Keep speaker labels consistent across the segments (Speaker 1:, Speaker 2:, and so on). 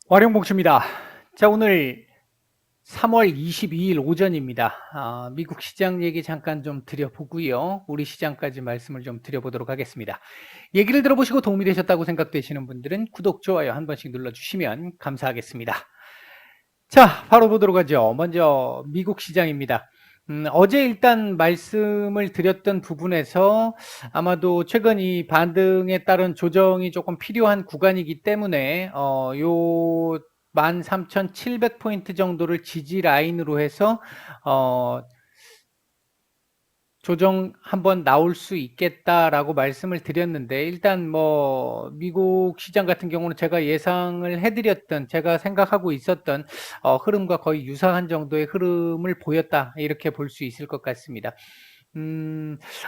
Speaker 1: 와룡봉추입니다. 자, 오늘 3월 22일 오전입니다. 미국 시장 얘기 잠깐 좀 드려보고요. 우리 시장까지 말씀을 좀 드려보도록 하겠습니다. 얘기를 들어보시고 도움이 되셨다고 생각되시는 분들은 구독, 좋아요 한 번씩 눌러주시면 감사하겠습니다. 자, 바로 보도록 하죠. 먼저 미국 시장입니다. 어제 일단 말씀을 드렸던 부분에서 아마도 최근 이 반등에 따른 조정이 조금 필요한 구간이기 때문에 요 13,700포인트 정도를 지지 라인으로 해서 어, 조정 한번 나올 수 있겠다라고 말씀을 드렸는데, 일단 뭐 미국 시장 같은 경우는 제가 예상을 해드렸던, 제가 생각하고 있었던 흐름과 거의 유사한 정도의 흐름을 보였다, 이렇게 볼 수 있을 것 같습니다.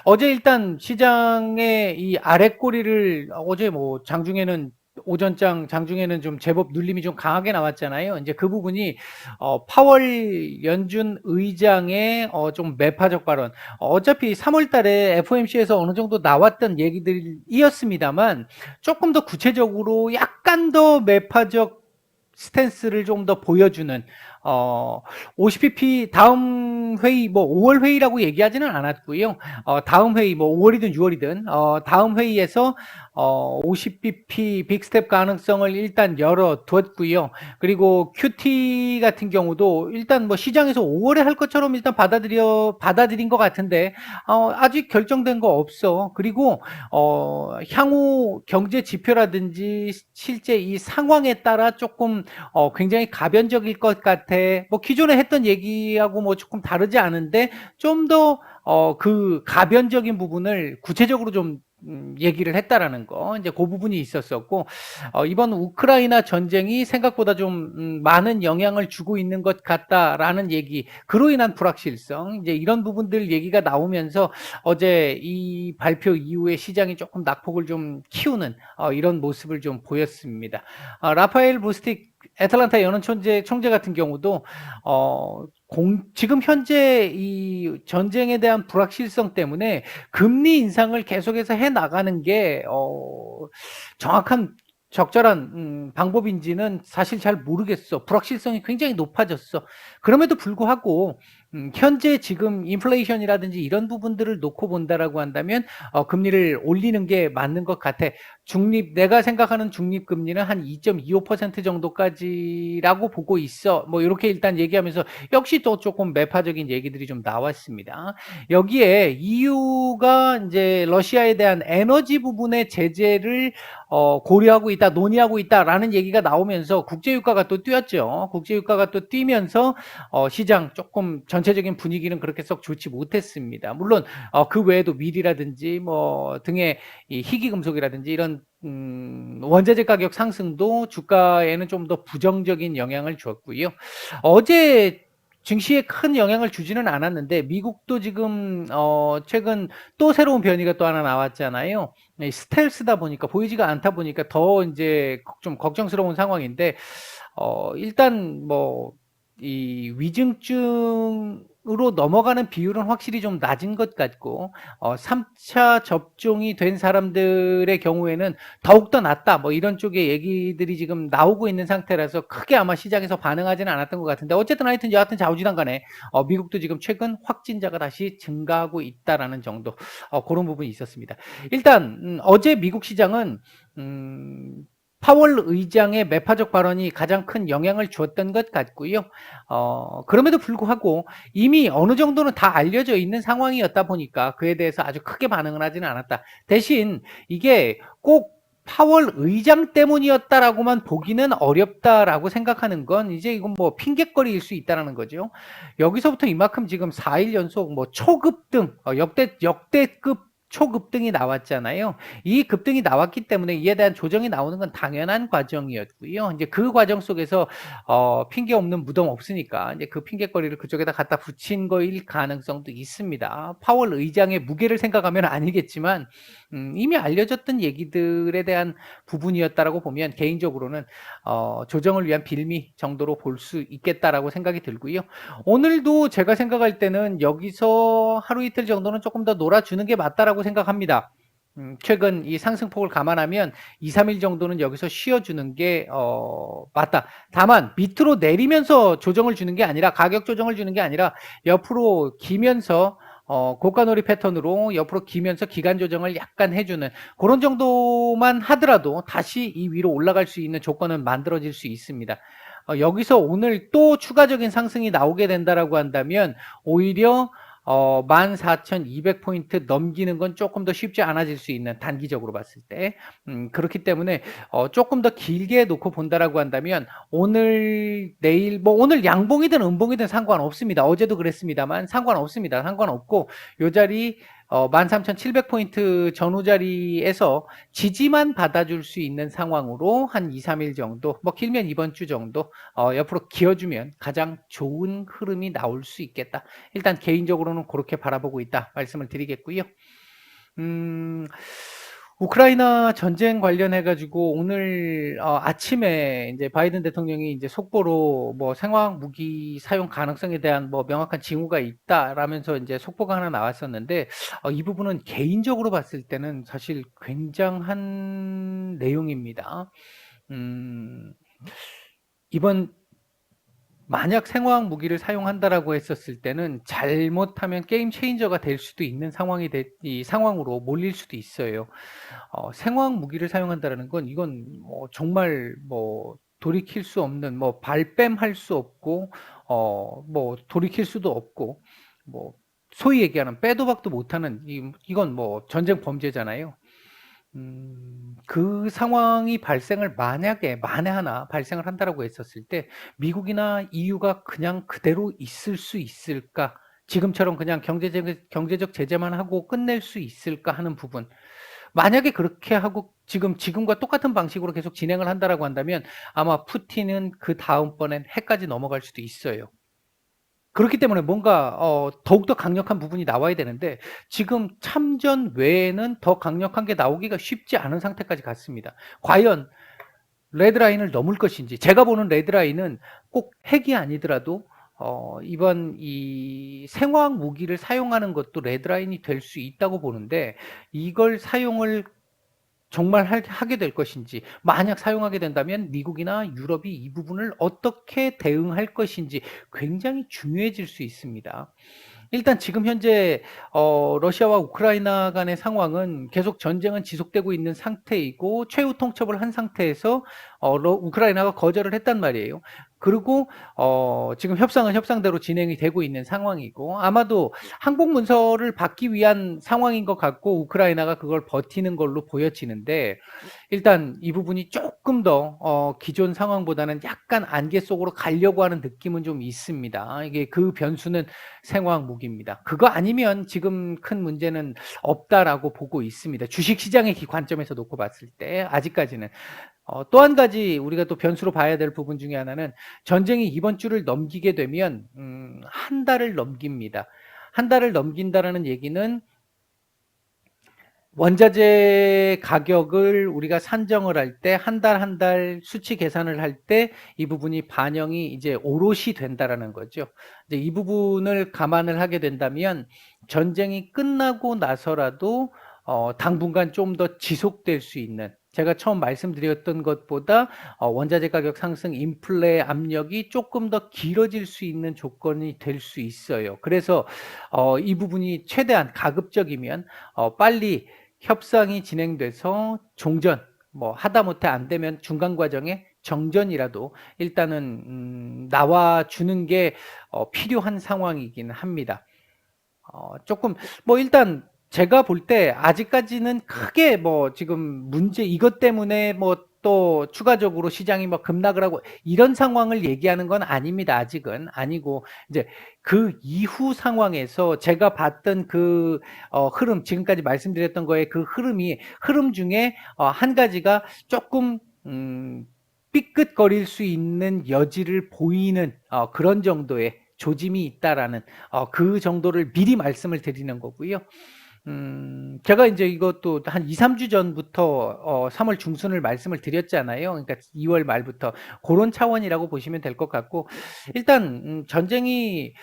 Speaker 1: 어제 일단 시장의 이 아래 꼬리를 어제 뭐 장중에는 오전장 장중에는 좀 제법 눌림이 좀 강하게 나왔잖아요. 이제 그 부분이 파월 연준 의장의 좀 매파적 발언. 어차피 3월 달에 FOMC에서 어느 정도 나왔던 얘기들이었습니다만 조금 더 구체적으로 약간 더 매파적 스탠스를 좀 더 보여주는 50pp 다음 회의 뭐 5월 회의라고 얘기하지는 않았고요. 다음 회의 뭐 5월이든 6월이든 다음 회의에서 50bp 빅스텝 가능성을 일단 열어두었고요. 그리고 QT 같은 경우도 일단 뭐 시장에서 5월에 할 것처럼 일단 받아들인 것 같은데 아직 결정된 거 없어. 그리고 향후 경제 지표라든지 실제 이 상황에 따라 조금 굉장히 가변적일 것 같아. 뭐 기존에 했던 얘기하고 뭐 조금 다르지 않은데 좀 더 그 가변적인 부분을 구체적으로 좀 얘기를 했다라는 거, 이제 그 부분이 있었었고, 이번 우크라이나 전쟁이 생각보다 좀 많은 영향을 주고 있는 것 같다라는 얘기, 그로 인한 불확실성, 이제 이런 부분들 얘기가 나오면서 어제 이 발표 이후에 시장이 조금 낙폭을 좀 키우는 이런 모습을 좀 보였습니다. 라파엘 보스틱 애틀란타 연은 총재 같은 경우도 지금 현재 이 전쟁에 대한 불확실성 때문에 금리 인상을 계속해서 해 나가는 게 정확한 적절한 방법인지는 사실 잘 모르겠어. 불확실성이 굉장히 높아졌어. 그럼에도 불구하고 현재 지금 인플레이션이라든지 이런 부분들을 놓고 본다라고 한다면 금리를 올리는 게 맞는 것 같아. 내가 생각하는 중립금리는 한 2.25% 정도까지라고 보고 있어. 뭐 이렇게 일단 얘기하면서 역시 또 조금 매파적인 얘기들이 좀 나왔습니다. 여기에 EU가 이제 러시아에 대한 에너지 부분의 제재를 고려하고 있다, 논의하고 있다라는 얘기가 나오면서 국제유가가 또 뛰었죠. 국제유가가 또 뛰면서 시장 조금 전체적인 분위기는 그렇게 썩 좋지 못했습니다. 물론 그 외에도 밀이라든지 뭐 등의 이 희귀금속이라든지 이런 원자재 가격 상승도 주가에는 좀 더 부정적인 영향을 줬고요. 어제 증시에 큰 영향을 주지는 않았는데 미국도 지금 최근 또 새로운 변이가 또 하나 나왔잖아요. 스텔스다 보니까 보이지가 않다 보니까 더 이제 좀 걱정스러운 상황인데 일단 뭐 이 위중증으로 넘어가는 비율은 확실히 좀 낮은 것 같고 3차 접종이 된 사람들의 경우에는 더욱더 낫다 뭐 이런 쪽의 얘기들이 지금 나오고 있는 상태라서 크게 아마 시장에서 반응하지는 않았던 것 같은데 어쨌든 하여튼 여하튼 좌우지단 간에 미국도 지금 최근 확진자가 다시 증가하고 있다라는 정도 그런 부분이 있었습니다. 일단 어제 미국 시장은 파월 의장의 매파적 발언이 가장 큰 영향을 주었던 것 같고요. 그럼에도 불구하고 이미 어느 정도는 다 알려져 있는 상황이었다 보니까 그에 대해서 아주 크게 반응을 하지는 않았다. 대신 이게 꼭 파월 의장 때문이었다라고만 보기는 어렵다라고 생각하는 건 이제 이건 뭐 핑곗거리일 수 있다는 거죠. 여기서부터 이만큼 지금 4일 연속 뭐 초급등, 역대급 초급등이 나왔잖아요. 이 급등이 나왔기 때문에 이에 대한 조정이 나오는 건 당연한 과정이었고요. 이제 그 과정 속에서 핑계 없는 무덤 없으니까 이제 그 핑계거리를 그쪽에다 갖다 붙인 거일 가능성도 있습니다. 파월 의장의 무게를 생각하면 아니겠지만 이미 알려졌던 얘기들에 대한 부분이었다라고 보면 개인적으로는 조정을 위한 빌미 정도로 볼 수 있겠다라고 생각이 들고요. 오늘도 제가 생각할 때는 여기서 하루 이틀 정도는 조금 더 놀아주는 게 맞다라고 생각합니다. 최근 이 상승폭을 감안하면 2-3일 정도는 여기서 쉬어주는 게 맞다. 다만 밑으로 내리면서 조정을 주는 게 아니라 가격 조정을 주는 게 아니라 옆으로 기면서 고가놀이 패턴으로 옆으로 기면서 기간 조정을 약간 해주는 그런 정도만 하더라도 다시 이 위로 올라갈 수 있는 조건은 만들어질 수 있습니다. 여기서 오늘 또 추가적인 상승이 나오게 된다라고 한다면 오히려 14,200포인트 넘기는 건 조금 더 쉽지 않아질 수 있는 단기적으로 봤을 때 그렇기 때문에 조금 더 길게 놓고 본다라고 한다면 오늘 내일 뭐 오늘 양봉이든 음봉이든 상관없습니다. 어제도 그랬습니다만 상관없습니다. 상관없고 요 자리 13,700포인트 전후 자리에서 지지만 받아줄 수 있는 상황으로 한 2-3일 정도 뭐 길면 이번 주 정도 옆으로 기어주면 가장 좋은 흐름이 나올 수 있겠다. 일단 개인적으로는 그렇게 바라보고 있다 말씀을 드리겠고요. 우크라이나 전쟁 관련해 가지고 오늘 아침에 이제 바이든 대통령이 이제 속보로 뭐 생화학 무기 사용 가능성에 대한 뭐 명확한 징후가 있다라면서 이제 속보가 하나 나왔었는데 이 부분은 개인적으로 봤을 때는 사실 굉장한 내용입니다. 이번 만약 생화학 무기를 사용한다라고 했었을 때는 잘못하면 게임 체인저가 될 수도 있는 이 상황으로 몰릴 수도 있어요. 생화학 무기를 사용한다라는 건 이건 뭐 정말 뭐 돌이킬 수 없는 뭐 발뺌할 수 없고 뭐 돌이킬 수도 없고 뭐 소위 얘기하는 빼도 박도 못하는 이건 뭐 전쟁 범죄잖아요. 그 상황이 발생을 만에 하나 발생을 한다라고 했었을 때 미국이나 EU가 그냥 그대로 있을 수 있을까? 지금처럼 그냥 경제적 제재만 하고 끝낼 수 있을까 하는 부분. 만약에 그렇게 하고 지금과 똑같은 방식으로 계속 진행을 한다라고 한다면 아마 푸틴은 그 다음번엔 해까지 넘어갈 수도 있어요. 그렇기 때문에 뭔가 더욱더 강력한 부분이 나와야 되는데 지금 참전 외에는 더 강력한 게 나오기가 쉽지 않은 상태까지 갔습니다. 과연 레드라인을 넘을 것인지 제가 보는 레드라인은 꼭 핵이 아니더라도 이번 이 생화학 무기를 사용하는 것도 레드라인이 될 수 있다고 보는데 이걸 사용을 정말 하게 될 것인지 만약 사용하게 된다면 미국이나 유럽이 이 부분을 어떻게 대응할 것인지 굉장히 중요해질 수 있습니다. 일단 지금 현재 러시아와 우크라이나 간의 상황은 계속 전쟁은 지속되고 있는 상태이고 최후 통첩을 한 상태에서 우크라이나가 거절을 했단 말이에요. 그리고 지금 협상은 협상대로 진행이 되고 있는 상황이고 아마도 항복 문서를 받기 위한 상황인 것 같고 우크라이나가 그걸 버티는 걸로 보여지는데 일단 이 부분이 조금 더 기존 상황보다는 약간 안개 속으로 가려고 하는 느낌은 좀 있습니다. 이게 그 변수는 생화학 무기입니다. 그거 아니면 지금 큰 문제는 없다라고 보고 있습니다. 주식시장의 관점에서 놓고 봤을 때 아직까지는. 또 한 가지 우리가 또 변수로 봐야 될 부분 중에 하나는 전쟁이 이번 주를 넘기게 되면 한 달을 넘깁니다. 한 달을 넘긴다라는 얘기는 원자재 가격을 우리가 산정을 할 때 한 달 한 달 수치 계산을 할 때 이 부분이 반영이 이제 오롯이 된다라는 거죠. 이제 이 부분을 감안을 하게 된다면 전쟁이 끝나고 나서라도 당분간 좀 더 지속될 수 있는 제가 처음 말씀드렸던 것보다 원자재 가격 상승 인플레 압력이 조금 더 길어질 수 있는 조건이 될 수 있어요. 그래서 이 부분이 최대한 가급적이면 빨리 협상이 진행돼서 종전 뭐 하다못해 안 되면 중간 과정에 정전이라도 일단은 나와 주는 게 필요한 상황이긴 합니다. 조금 뭐 일단 제가 볼 때 아직까지는 크게 뭐 지금 문제 이것 때문에 뭐 또 추가적으로 시장이 뭐 급락을 하고 이런 상황을 얘기하는 건 아닙니다. 아직은 아니고 이제 그 이후 상황에서 제가 봤던 그 흐름 지금까지 말씀드렸던 거에 그 흐름 중에 한 가지가 조금 삐끗거릴 수 있는 여지를 보이는 그런 정도의 조짐이 있다라는 그 정도를 미리 말씀을 드리는 거고요. 제가 인제 이것도 한 2-3주 전부터 3월 중순을 말씀을 드렸잖아요. 그러니까 2월 말부터 고런 차원이라고 보시면 될 것 같고, 일단 전쟁이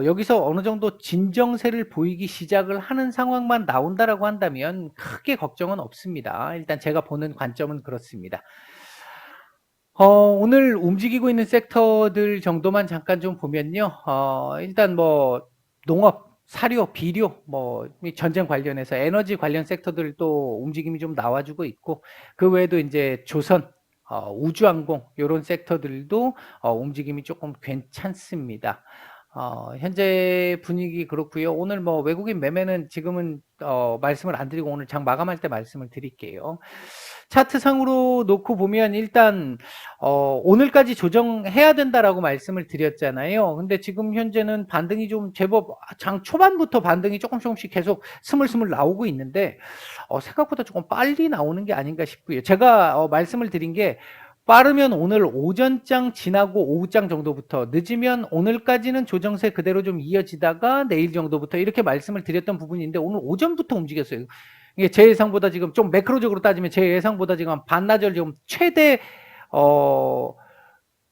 Speaker 1: 여기서 어느 정도 진정세를 보이기 시작을 하는 상황만 나온다라고 한다면 크게 걱정은 없습니다. 일단 제가 보는 관점은 그렇습니다. 오늘 움직이고 있는 섹터들 정도만 잠깐 좀 보면요. 일단 뭐 농업, 사료, 비료, 뭐 이 전쟁 관련해서 에너지 관련 섹터들도 움직임이 좀 나와 주고 있고, 그 외에도 인제 조선, 우주항공 요런 섹터들도 움직임이 쪼끔 괜찮습니다. 현재 분위기 그렇고요. 오늘 뭐 외국인 매매는 지금은 말씀을 안 드리고 오늘 장 마감할 때 말씀을 드릴게요. 차트상으로 놓고 보면 일단 오늘까지 조정해야 된다라고 말씀을 드렸잖아요. 근데 지금 현재는 반등이 좀 제법 장 초반부터 반등이 조금씩 계속 스물스물 나오고 있는데 생각보다 조금 빨리 나오는 게 아닌가 싶고요. 제가 말씀을 드린 게 빠르면 오늘 오전장 지나고 오후장 정도부터, 늦으면 오늘까지는 조정세 그대로 좀 이어지다가 내일 정도부터, 이렇게 말씀을 드렸던 부분인데 오늘 오전부터 움직였어요. 이게 제 예상보다 지금 좀 매크로적으로 따지면 제 예상보다 지금 한 반나절 지금 최대 어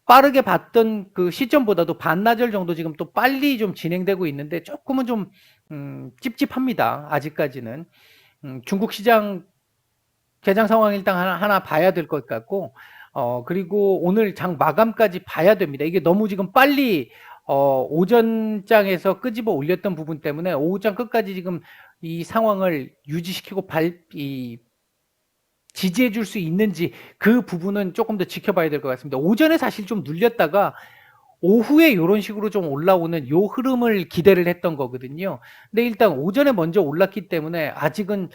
Speaker 1: 빠르게 봤던 그 시점보다도 반나절 정도 지금 또 빨리 좀 진행되고 있는데, 조금은 좀 찝찝합니다. 아직까지는. 중국 시장 개장 상황 일단 하나 봐야 될 것 같고, 그리고 오늘 장 마감까지 봐야 됩니다. 이게 너무 지금 빨리 오전장에서 끄집어 올렸던 부분 때문에 오후장 끝까지 지금 이 상황을 유지시키고 지지해 줄 수 있는지, 그 부분은 조금 더 지켜봐야 될 것 같습니다. 오전에 사실 좀 눌렸다가 오후에 요런 식으로 좀 올라오는 요 흐름을 기대를 했던 거거든요. 근데 일단 오전에 먼저 올랐기 때문에 아직은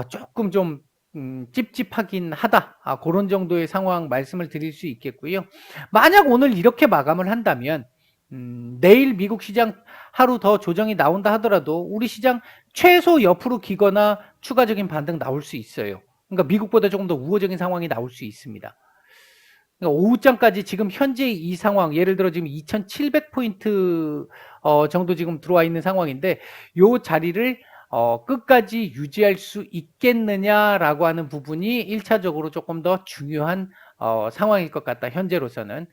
Speaker 1: 쪼끔 좀 찝찝하긴 하다. 고런 정도의 상황 말씀을 드릴 수 있겠고요. 만약 오늘 이렇게 마감을 한다면 내일 미국 시장 하루 더 조정이 나온다 하더라도 우리 시장 최소 옆으로 기거나 추가적인 반등 나올 수 있어요. 그러니까 미국보다 조금 더 우호적인 상황이 나올 수 있습니다. 그러니까 오후장까지 지금 현재 이 상황, 예를 들어 지금 2,700포인트 정도 지금 들어와 있는 상황인데, 요 자리를 끝까지 유지할 수 있겠느냐라고 하는 부분이 1차적으로 조금 더 중요한 상황일 것 같다, 현재로서는.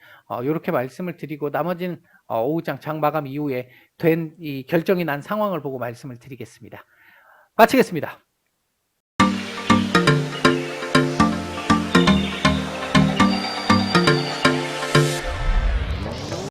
Speaker 1: 요렇게 말씀을 드리고 나머지는 오후장 장 마감 이후에 된 이 결정이 난 상황을 보고 말씀을 드리겠습니다. 마치겠습니다.